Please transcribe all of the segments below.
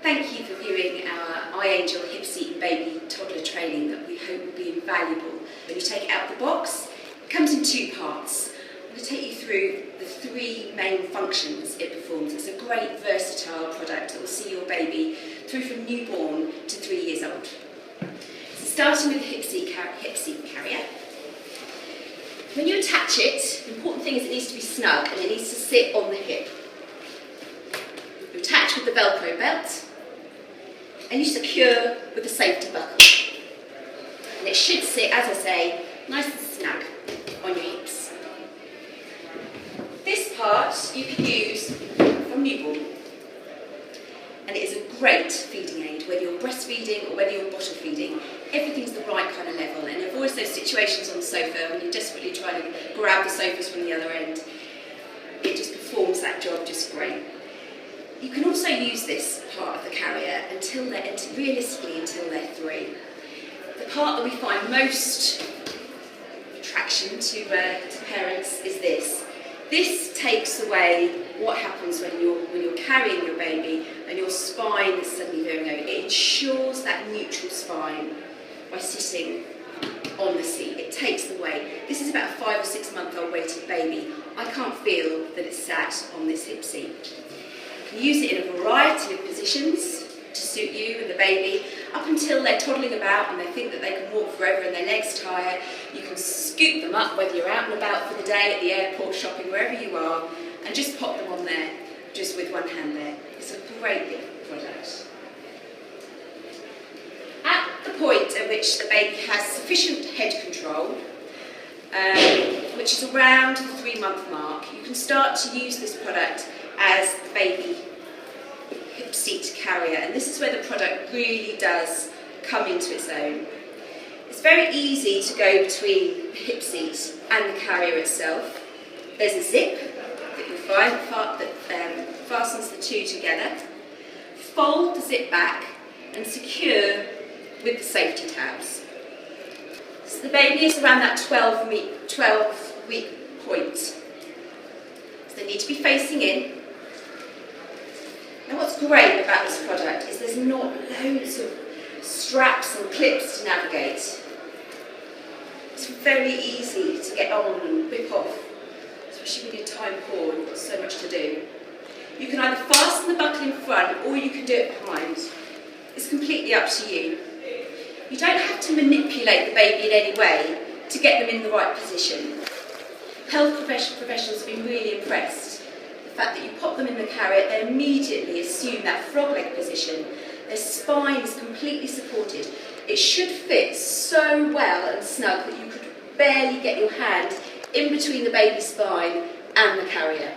Thank you for viewing our iangel hipseat and baby toddler training that we hope will be invaluable. When you take it out of the box, it comes in two parts. I'm going to take you through the three main functions it performs. It's a great versatile product that will see your baby through from newborn to 3 years old. So starting with the hipseat carrier. When you attach it, the important thing is it needs to be snug and it needs to sit on the hip. You attach with the Velcro belt and you secure with the safety buckle. And it should sit, as I say, nice and snug on your hips. This part you can use from newborn, and it is a great feeding aid, whether you're breastfeeding or whether you're bottle feeding. Everything's the right kind of level, and avoids those situations on the sofa when you're desperately trying to grab the sofas from the other end. It just performs that job just great. You can also use this part of the carrier realistically until they're 3. The part that we find most attraction to parents is this. This takes away what happens when you're carrying your baby and your spine is suddenly veering over. It ensures that neutral spine by sitting on the seat. It takes the weight. This is about a 5 or 6 month old weighted baby. I can't feel that it's sat on this hip seat. You can use it in a variety of positions to suit you and the baby. Up until they're toddling about and they think that they can walk forever and their legs tire, you can scoop them up whether you're out and about for the day, at the airport, shopping, wherever you are, and just pop them on there, just with one hand there. It's a great little product. At the point at which the baby has sufficient head control, which is around the 3 month mark, you can start to use this product as the baby hipseat carrier, and this is where the product really does come into its own. It's very easy to go between the hipseat and the carrier itself. There's a zip that you'll find that fastens the two together. Fold the zip back and secure with the safety tabs. So the baby is around that 12-week point. So they need to be facing in. Now what's great about this product is there's not loads of straps and clips to navigate. It's very easy to get on and whip off, especially when you're time poor and you've got so much to do. You can either fasten the buckle in front or you can do it behind. It's completely up to you. You don't have to manipulate the baby in any way to get them in the right position. Health professionals have been really impressed. The fact that you pop them in the carrier, they immediately assume that frog leg position. Their spine is completely supported. It should fit so well and snug that you could barely get your hand in between the baby's spine and the carrier.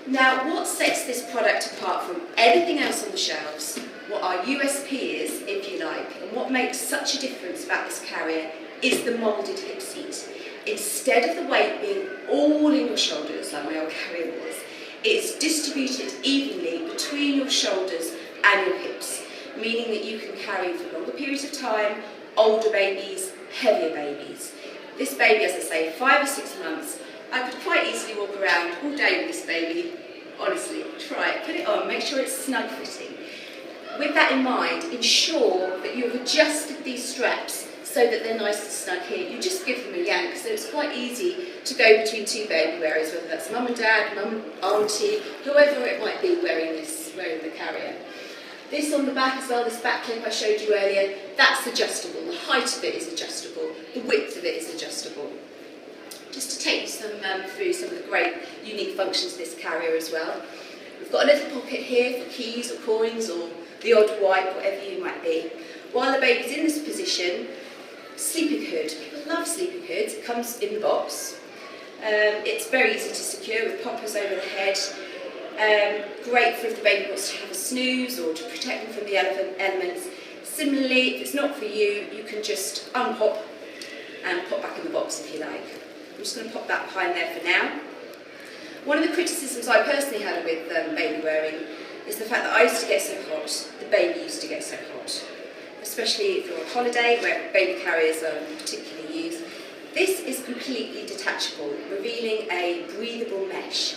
Now, what sets this product apart from everything else on the shelves, what our USP is, if you like, and what makes such a difference about this carrier is the moulded hip seat. Instead of the weight being all in your shoulders, like my old carrier was, it's distributed evenly between your shoulders and your hips, meaning that you can carry for longer periods of time, older babies, heavier babies. This baby, as I say, 5 or 6 months, I could quite easily walk around all day with this baby. Honestly, try it, put it on, make sure it's snug fitting. With that in mind, ensure that you've adjusted these straps so that they're nice and snug here. You just give them a yank, so it's quite easy to go between two baby wearers, whether that's mum and dad, mum and auntie, whoever it might be wearing the carrier. This on the back as well, this back clip I showed you earlier, that's adjustable. The height of it is adjustable, the width of it is adjustable. Just to take you through some of the great unique functions of this carrier as well. We've got a little pocket here for keys or coins or the odd wipe, whatever you might be. While the baby's in this position, sleeping hood. People love sleeping hoods. It comes in the box. It's very easy to secure with poppers over the head. Great for if the baby wants to have a snooze or to protect them from the elements. Similarly, if it's not for you, you can just unpop and pop back in the box if you like. I'm just going to pop that behind there for now. One of the criticisms I personally had with baby wearing is the fact that I used to get so hot, the baby used to get so hot. Especially if you're on holiday, where baby carriers are particularly used. This is completely detachable, revealing a breathable mesh.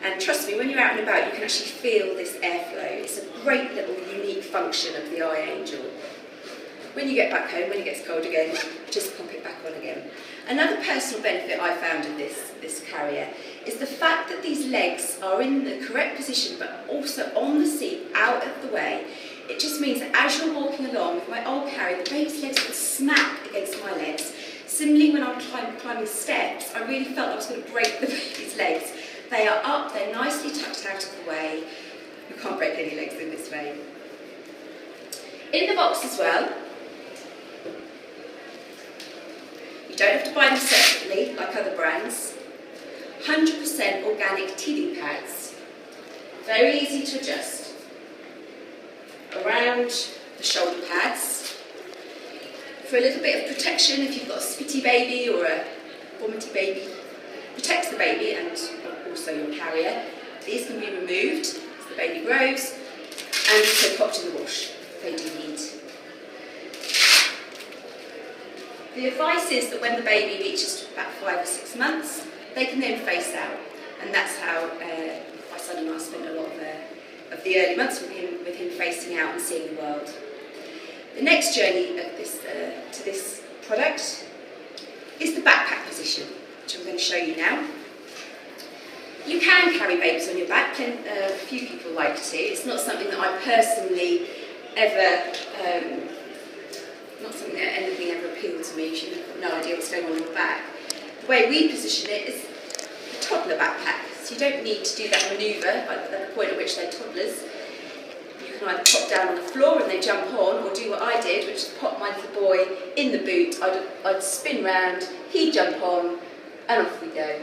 And trust me, when you're out and about, you can actually feel this airflow. It's a great little unique function of the iangel. When you get back home, when it gets cold again, just pop it back on again. Another personal benefit I found of this carrier is the fact that these legs are in the correct position, but also on the seat, out of the way. It just means that as you're walking along with my old carrier, the baby's legs would smack against my legs. Similarly, when I'm climbing steps, I really felt I was going to break the baby's legs. They are up, they're nicely tucked out of the way. You can't break any legs in this way. In the box as well, you don't have to buy them separately like other brands. 100% organic teething pads. Very easy to adjust. Around the shoulder pads. For a little bit of protection if you've got a spitty baby or a vomity baby. Protects the baby and also your carrier. These can be removed as the baby grows and also popped in the wash. They do need. The advice is that when the baby reaches about 5 or 6 months, they can then face out, and that's how my son and I spent a lot of the early months with him facing out and seeing the world. The next journey of to this product is the backpack position, which I'm going to show you now. You can carry babies on your back, and a few people like to. It's not something that I personally ever, not something that anything ever appealed to me. You've got no idea what's going on your back. The way we position it is a toddler backpack, so you don't need to do that manoeuvre at the point at which they're toddlers. You can either pop down on the floor and they jump on, or do what I did, which is pop my little boy in the boot. I'd spin round, he'd jump on, and off we go.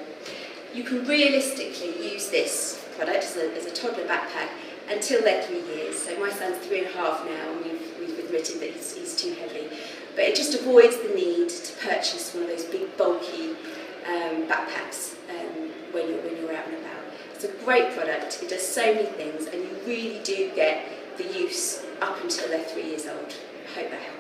You can realistically use this product as a toddler backpack until they're 3 years. So my son's 3.5 now, and we've admitted that he's too heavy. But it just avoids the need to purchase one of those big bulky backpacks when you're out and about. It's a great product. It does so many things, and you really do get the use up until they're 3 years old. I hope that helps.